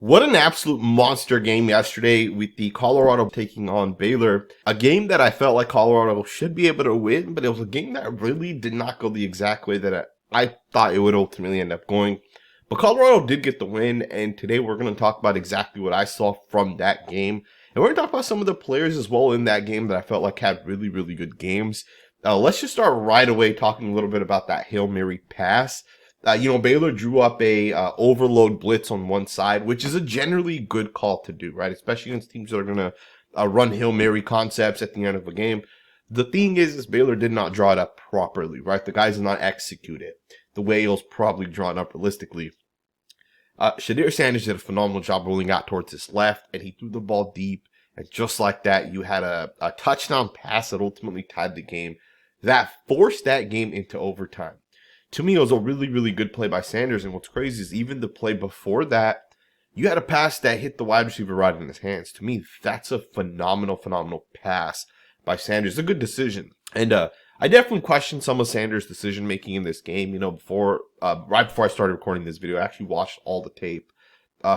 What an absolute monster game yesterday with the Colorado taking on Baylor. A game that I felt like Colorado should be able to win, but it was a game that really did not go the exact way that I thought it would ultimately end up going. But Colorado did get the win, and today we're going to talk about exactly what I saw from that game. And we're going to talk about some of the players as well in that game that I felt like had really, really good games. Let's just start right away talking a little bit about that Hail Mary pass. Baylor drew up a overload blitz on one side, which is a generally good call to do, right? Especially against teams that are going to run Hail Mary concepts at the end of a game. The thing is Baylor did not draw it up properly, right? The guys did not execute it the way it was probably drawn up realistically. Shedeur Sanders did a phenomenal job rolling out towards his left, and he threw the ball deep. And just like that, you had a touchdown pass that ultimately tied the game. That forced that game into overtime. To me, it was a really, really good play by Sanders. And what's crazy is even the play before that, you had a pass that hit the wide receiver right in his hands. To me, that's a phenomenal, phenomenal pass by Sanders. A good decision. And I definitely questioned some of Sanders' decision making in this game. Right before I started recording this video, I actually watched all the tape,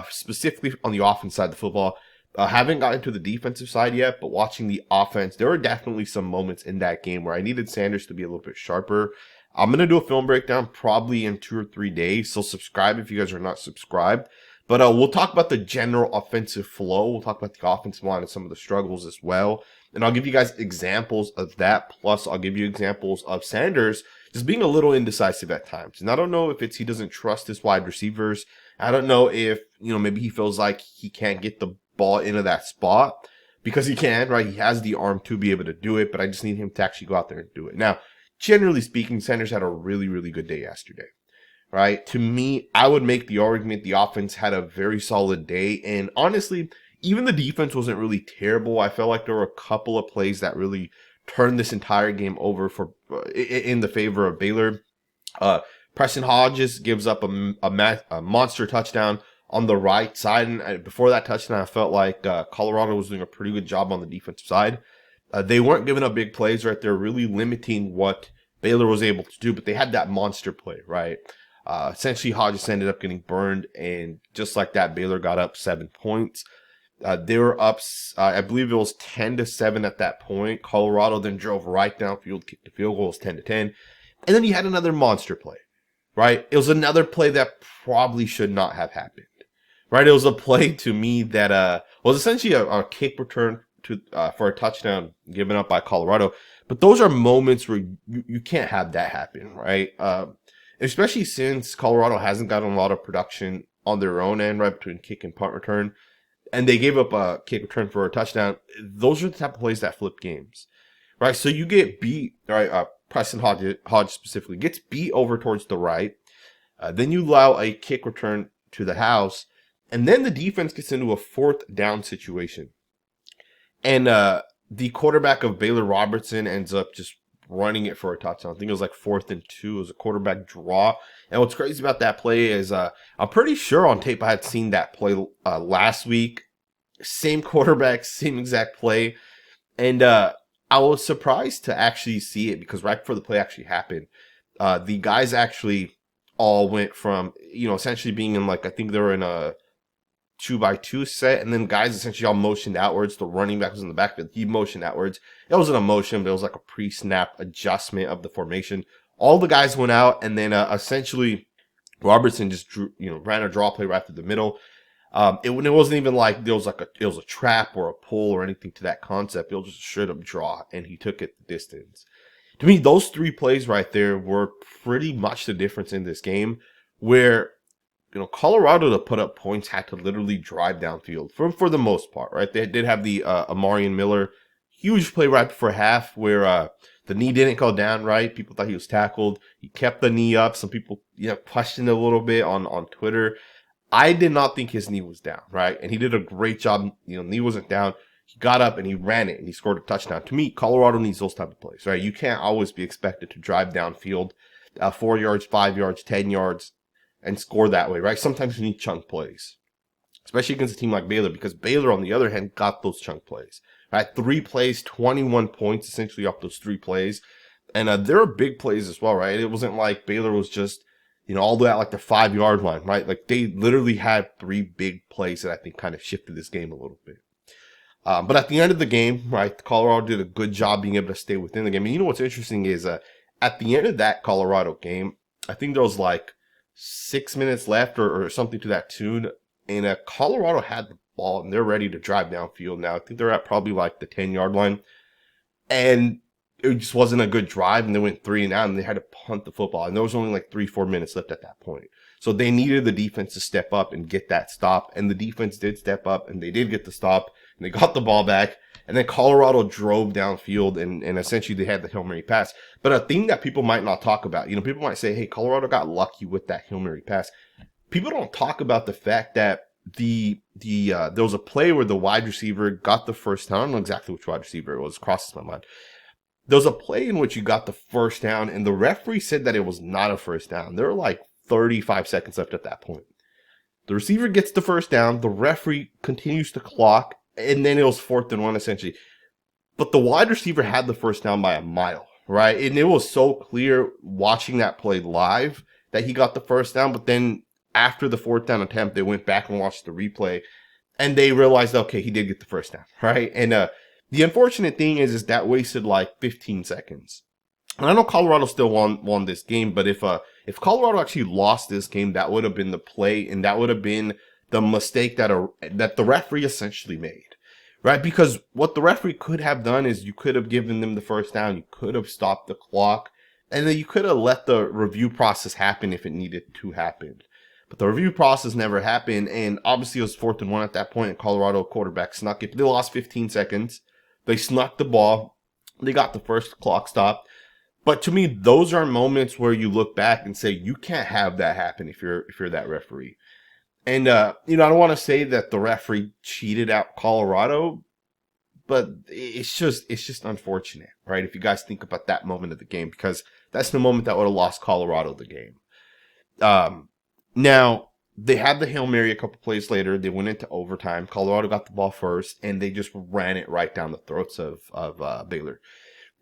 specifically on the offense side of the football. Haven't gotten to the defensive side yet, but watching the offense, there were definitely some moments in that game where I needed Sanders to be a little bit sharper. I'm going to do a film breakdown probably in 2 or 3 days, so subscribe if you guys are not subscribed. But we'll talk about the general offensive flow. We'll talk about the offensive line and some of the struggles as well. And I'll give you guys examples of that. Plus, I'll give you examples of Sanders just being a little indecisive at times. And I don't know if it's he doesn't trust his wide receivers. I don't know if, maybe he feels like he can't get the ball into that spot. Because he can, right? He has the arm to be able to do it, but I just need him to actually go out there and do it. Now, generally speaking, Sanders had a really, really good day yesterday, right? To me, I would make the argument the offense had a very solid day. And honestly, even the defense wasn't really terrible. I felt like there were a couple of plays that really turned this entire game over in the favor of Baylor. Preston Hodges gives up a monster touchdown on the right side. And before that touchdown, I felt like Colorado was doing a pretty good job on the defensive side. They weren't giving up big plays, right? They're really limiting what Baylor was able to do, but they had that monster play, right? Essentially, Hodges ended up getting burned, and just like that, Baylor got up 7 points. They were up, I believe it was 10-7 at that point. Colorado then drove right downfield, kicked the field goal, it was 10-10. And then you had another monster play, right? It was another play that probably should not have happened, right? It was a play to me that was essentially a kick return for a touchdown given up by Colorado. But those are moments where you can't have that happen, right? Especially since Colorado hasn't gotten a lot of production on their own end, right, between kick and punt return. And they gave up a kick return for a touchdown. Those are the type of plays that flip games, right? So you get beat, right? Preston Hodge specifically gets beat over towards the right. Then you allow a kick return to the house. And then the defense gets into a 4th down situation. And the quarterback of Baylor, Robertson, ends up just running it for a touchdown. I think it was like 4th and 2. It was a quarterback draw. And what's crazy about that play is I'm pretty sure on tape I had seen that play last week. Same quarterback, same exact play. And I was surprised to actually see it because right before the play actually happened, the guys actually all went from, essentially being in I think they were in a 2x2 set, and then guys essentially all motioned outwards. The running back was in the backfield. He motioned outwards. It wasn't a motion, but it was like a pre-snap adjustment of the formation. All the guys went out, and then essentially Robertson just ran a draw play right through the middle. It wasn't even like there was it was a trap or a pull or anything to that concept. It was just a straight up draw, and he took it the distance. To me, those 3 plays right there were pretty much the difference in this game, where Colorado to put up points had to literally drive downfield for the most part, right? They did have the Amarian Miller huge play right before half where the knee didn't go down, right? People thought he was tackled. He kept the knee up. Some people, questioned a little bit on Twitter. I did not think his knee was down, right? And he did a great job. Knee wasn't down. He got up and he ran it and he scored a touchdown. To me, Colorado needs those type of plays, right? You can't always be expected to drive downfield 4 yards, 5 yards, 10 yards. And score that way, right? Sometimes you need chunk plays, especially against a team like Baylor, because Baylor, on the other hand, got those chunk plays, right? 3 plays, 21 points essentially off those 3 plays. And there are big plays as well, right? It wasn't like Baylor was just, all the way at like the 5-yard line, right? Like they literally had 3 big plays that I think kind of shifted this game a little bit. But at the end of the game, right, Colorado did a good job being able to stay within the game. And you know what's interesting is at the end of that Colorado game, I think there was like 6 minutes left or something to that tune. And Colorado had the ball and they're ready to drive downfield now. I think they're at probably like the 10-yard line. And it just wasn't a good drive. And they went 3 and out and they had to punt the football. And there was only like 3-4 minutes left at that point. So they needed the defense to step up and get that stop. And the defense did step up and they did get the stop. And they got the ball back. And then Colorado drove downfield and essentially they had the Hail Mary pass. But a thing that people might not talk about, people might say, hey, Colorado got lucky with that Hail Mary pass. People don't talk about the fact that there was a play where the wide receiver got the first down. I don't know exactly which wide receiver it was. Crosses my mind. There was a play in which you got the first down and the referee said that it was not a first down. There were like 35 seconds left at that point. The receiver gets the first down. The referee continues to clock. And then it was 4th and 1 essentially. But the wide receiver had the first down by a mile, right? And it was so clear watching that play live that he got the first down. But then after the 4th down attempt, they went back and watched the replay. And they realized, okay, he did get the first down, right? And the unfortunate thing is that wasted like 15 seconds. And I know Colorado still won this game. But if Colorado actually lost this game, that would have been the play. And that would have been the mistake that the referee essentially made, right? Because what the referee could have done is you could have given them the first down, you could have stopped the clock, and then you could have let the review process happen if it needed to happen. But the review process never happened, and obviously it was 4th and 1 at that point, and Colorado quarterback snuck it. They lost 15 seconds. They snuck the ball. They got the first clock stop. But to me, those are moments where you look back and say, you can't have that happen if you're that referee. And, I don't want to say that the referee cheated out Colorado, but it's just unfortunate, right? If you guys think about that moment of the game, because that's the moment that would have lost Colorado the game. Now, they had the Hail Mary a couple plays later. They went into overtime. Colorado got the ball first, and they just ran it right down the throats of Baylor.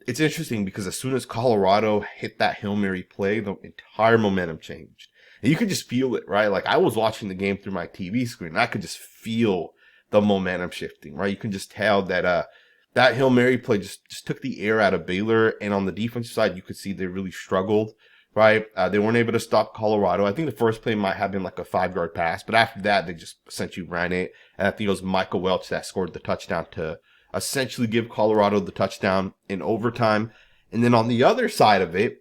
It's interesting because as soon as Colorado hit that Hail Mary play, the entire momentum changed. And you could just feel it, right? Like I was watching the game through my TV screen, and I could just feel the momentum shifting, right? You can just tell that that Hail Mary play just took the air out of Baylor. And on the defensive side, you could see they really struggled, right? They weren't able to stop Colorado. I think the first play might have been like a 5-yard pass, but after that, they just essentially ran it. And I think it was Michael Welch that scored the touchdown to essentially give Colorado the touchdown in overtime. And then on the other side of it,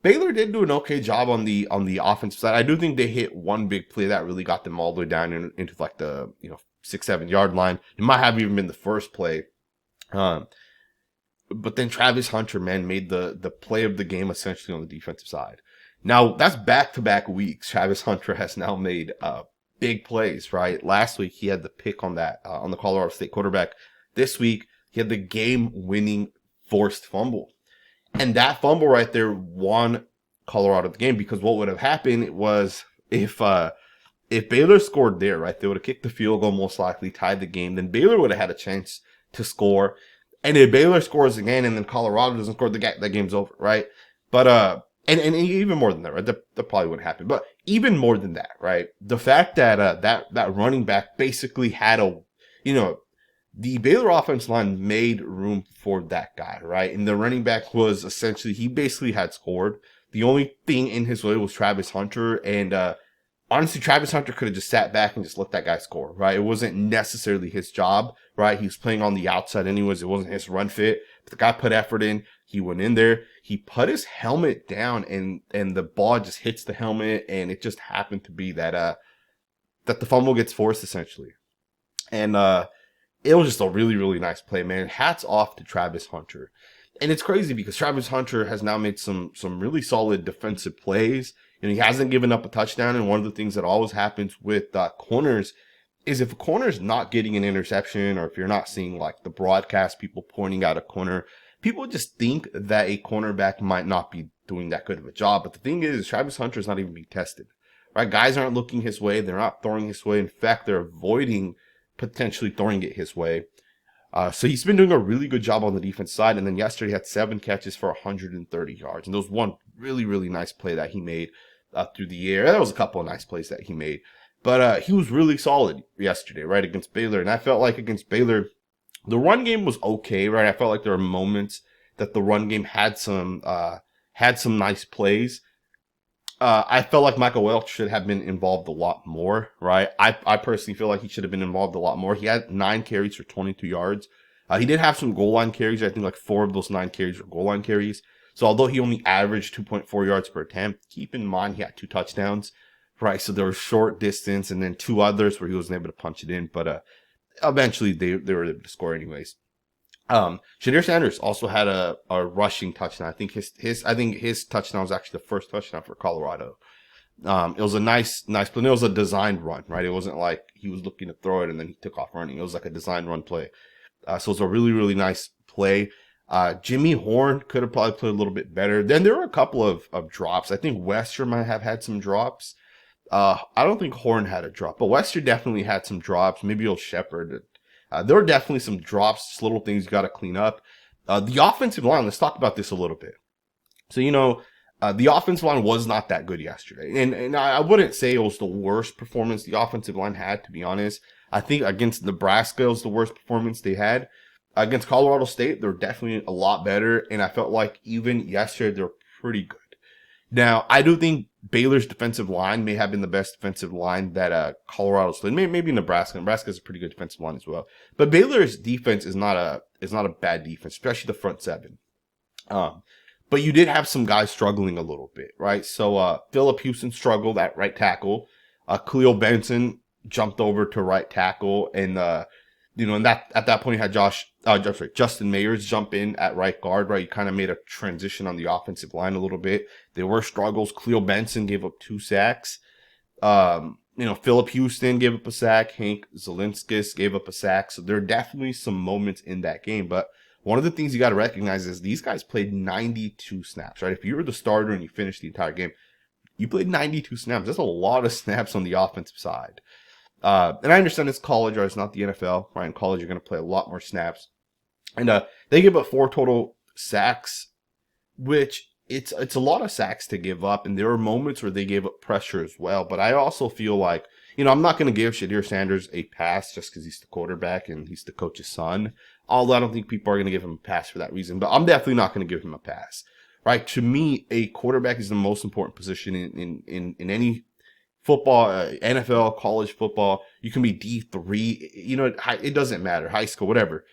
Baylor did do an okay job on the offensive side. I do think they hit one big play that really got them all the way down into like the 6-7 yard line. It might have even been the first play. But then Travis Hunter, man, made the play of the game essentially on the defensive side. Now that's back-to-back weeks. Travis Hunter has now made big plays, right? Last week he had the pick on the Colorado State quarterback. This week he had the game-winning forced fumble. And that fumble right there won Colorado the game, because what would have happened was if Baylor scored there, right, they would have kicked the field goal, most likely tied the game. Then Baylor would have had a chance to score. And if Baylor scores again and then Colorado doesn't score, that game's over, right? But and even more than that, right? That probably wouldn't happen. But even more than that, right? The fact that that running back basically had the Baylor offense line made room for that guy, right? And the running back was essentially, he basically had scored. The only thing in his way was Travis Hunter. And honestly, Travis Hunter could have just sat back and just let that guy score, right? It wasn't necessarily his job, right? He was playing on the outside anyways. It wasn't his run fit. But the guy put effort in. He went in there. He put his helmet down, and the ball just hits the helmet. And it just happened to be that the fumble gets forced, essentially. And it was just a really, really nice play, man. Hats off to Travis Hunter. And it's crazy because Travis Hunter has now made some really solid defensive plays. And he hasn't given up a touchdown. And one of the things that always happens with corners is if a corner is not getting an interception, or if you're not seeing like the broadcast people pointing out a corner, people just think that a cornerback might not be doing that good of a job. But the thing is, Travis Hunter is not even being tested, right? Guys aren't looking his way. They're not throwing his way. In fact, they're avoiding potentially throwing it his way. So he's been doing a really good job on the defense side. And then yesterday he had 7 catches for 130 yards. And there was one really, really nice play that he made. through the air. There was a couple of nice plays that he made. But he was really solid yesterday, right, against Baylor. And I felt like against Baylor, the run game was okay, right? I felt like there were moments that the run game had some nice plays. I felt like Michael Welch should have been involved a lot more, right? I personally feel like he should have been involved a lot more. He had 9 carries for 22 yards. He did have some goal line carries. I think like 4 of those 9 carries were goal line carries. So although he only averaged 2.4 yards per attempt, keep in mind he had 2 touchdowns, right? So there was short distance and then 2 others where he wasn't able to punch it in. But eventually they were able to score anyways. Shedeur Sanders also had a rushing touchdown. I think his touchdown was actually the first touchdown for Colorado. It was a nice play. It was a designed run, right? It wasn't like he was looking to throw it and then he took off running. It was like a designed run play. So it was a really, really nice play. Jimmy Horn could have probably played a little bit better. Then there were a couple of drops. I think Wester might have had some drops. I don't think Horn had a drop, but Wester definitely had some drops. Maybe Old Shepherd. There were definitely some drops, just little things you got to clean up. The offensive line, let's talk about this a little bit. So, the offensive line was not that good yesterday. And I wouldn't say it was the worst performance the offensive line had, to be honest. I think against Nebraska, it was the worst performance they had. Against Colorado State, they're definitely a lot better. And I felt like even yesterday, they're pretty good. Now, I do think Baylor's defensive line may have been the best defensive line that Colorado State, maybe Nebraska. Nebraska is a pretty good defensive line as well. But Baylor's defense is not a bad defense, especially the front seven. But you did have some guys struggling a little bit, right? So Phillip Houston struggled at right tackle. Khalil Benson jumped over to right tackle, and and that at that point you had Justin Mayers jump in at right guard, right? You kind of made a transition on the offensive line a little bit. There were struggles. Khalil Benson gave up 2 sacks. Phillip Houston gave up a sack. Hank Zelinskis gave up a sack. So there are definitely some moments in that game. But one of the things you got to recognize is these guys played 92 snaps, right? If you were the starter and you finished the entire game, you played 92 snaps. That's a lot of snaps on the offensive side. And I understand it's college, right? It's not the NFL, right? In college, you're going to play a lot more snaps. And they give up 4 total sacks, which it's a lot of sacks to give up. And there were moments where they gave up pressure as well. But I also feel like, I'm not going to give Shedeur Sanders a pass just because he's the quarterback and he's the coach's son. Although I don't think people are going to give him a pass for that reason. But I'm definitely not going to give him a pass, right? To me, a quarterback is the most important position in any football, NFL, college football. You can be D3, it doesn't matter, high school, whatever.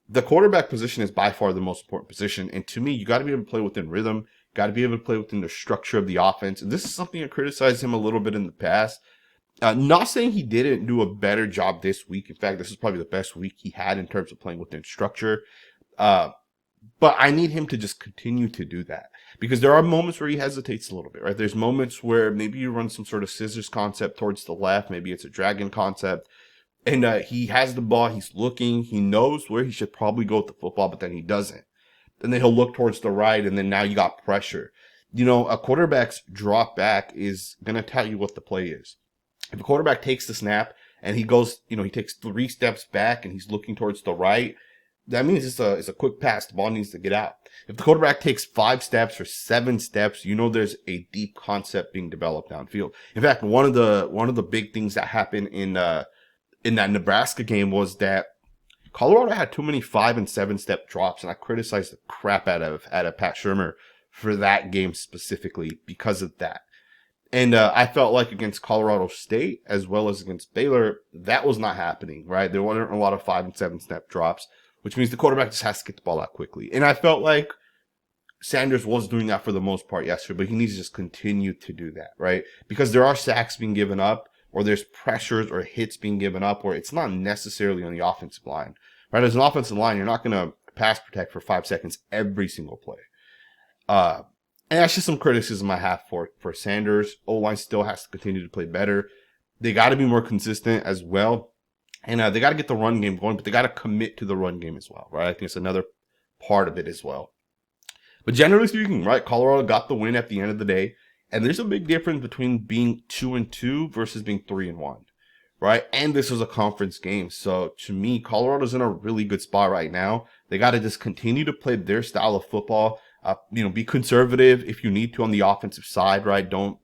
The quarterback position is by far the most important position. And to me, you got to be able to play within rhythm, got to be able to play within the structure of the offense. And this is something I criticized him a little bit in the past. Not saying he didn't do a better job this week. In fact, this is probably the best week he had in terms of playing within structure. But I need him to just continue to do that. Because there are moments where he hesitates a little bit, right? There's moments where maybe you run some sort of scissors concept towards the left. Maybe it's a dragon concept. And he has the ball. He's looking. He knows where he should probably go with the football, but then he doesn't. And then he'll look towards the right, and then now you got pressure. A quarterback's drop back is going to tell you what the play is. If a quarterback takes the snap and he goes, he takes 3 steps back and he's looking towards the right, that means it's a quick pass. The ball needs to get out. If the quarterback takes 5 steps or 7 steps, there's a deep concept being developed downfield. In fact, one of the big things that happened in that Nebraska game was that Colorado had too many 5 and 7 step drops, and I criticized the crap out of Pat Shurmur for that game specifically because of that. And I felt like against Colorado State as well as against Baylor, that was not happening, right? There weren't a lot of 5 and 7 step drops, which means the quarterback just has to get the ball out quickly. And I felt like Sanders was doing that for the most part yesterday, but he needs to just continue to do that, right? Because there are sacks being given up, or there's pressures or hits being given up, or it's not necessarily on the offensive line, right? As an offensive line, you're not going to pass protect for 5 seconds every single play. And that's just some criticism I have for Sanders. O-line still has to continue to play better. They got to be more consistent as well. And they got to get the run game going, but they got to commit to the run game as well, right? I think it's another part of it as well. But generally speaking, right, Colorado got the win at the end of the day. And there's a big difference between being 2-2 versus being 3-1, right? And this was a conference game. So to me, Colorado's in a really good spot right now. They got to just continue to play their style of football. Be conservative if you need to on the offensive side, right? Don't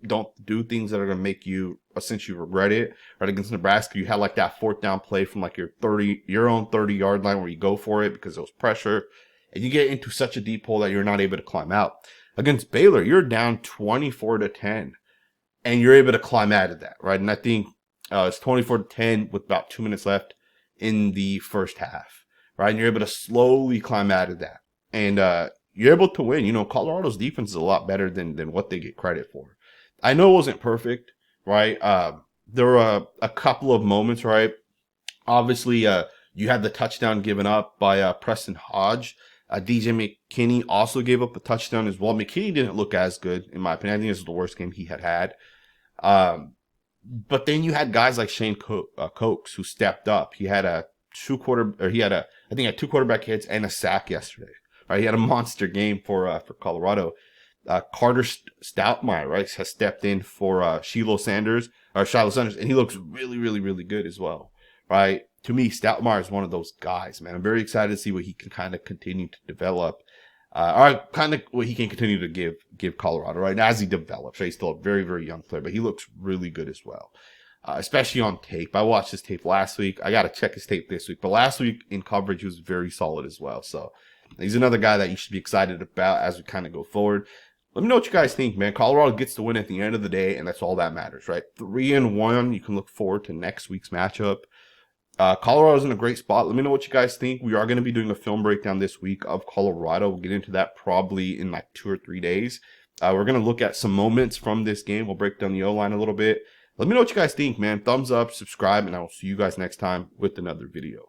do things that are going to make you essentially regret it. Right, against Nebraska, you had like that 4th down play from like your own 30-yard line where you go for it because there was pressure, and you get into such a deep hole that you're not able to climb out. Against Baylor, you're down 24-10, and you're able to climb out of that, right? And I think it's 24-10 with about 2 minutes left in the first half, right? And you're able to slowly climb out of that, and you're able to win. Colorado's defense is a lot better than what they get credit for. I know it wasn't perfect, right? There were a couple of moments, right? Obviously, you had the touchdown given up by Preston Hodge. DJ McKinney also gave up a touchdown as well. McKinney didn't look as good, in my opinion. I think this is the worst game he had. But then you had guys like Shane Cokes who stepped up. He had I think he had 2 quarterback hits and a sack yesterday. Right, he had a monster game for Colorado. Carter Stoutmire, right, has stepped in for Shedeur Sanders, and he looks really, really, really good as well. Right, to me, Stoutmire is one of those guys, man. I'm very excited to see what he can kind of continue to develop, or kind of what he can continue to give Colorado, right, as he develops. Right? He's still a very, very young player, but he looks really good as well. Especially on tape. I watched his tape last week. I got to check his tape this week, but last week in coverage, he was very solid as well. So he's another guy that you should be excited about as we kind of go forward. Let me know what you guys think, man. Colorado gets the win at the end of the day, and that's all that matters, right? 3-1. You can look forward to next week's matchup. Colorado's in a great spot. Let me know what you guys think. We are going to be doing a film breakdown this week of Colorado. We'll get into that probably in like 2 or 3 days. We're going to look at some moments from this game. We'll break down the O-line a little bit. Let me know what you guys think, man. Thumbs up, subscribe, and I will see you guys next time with another video.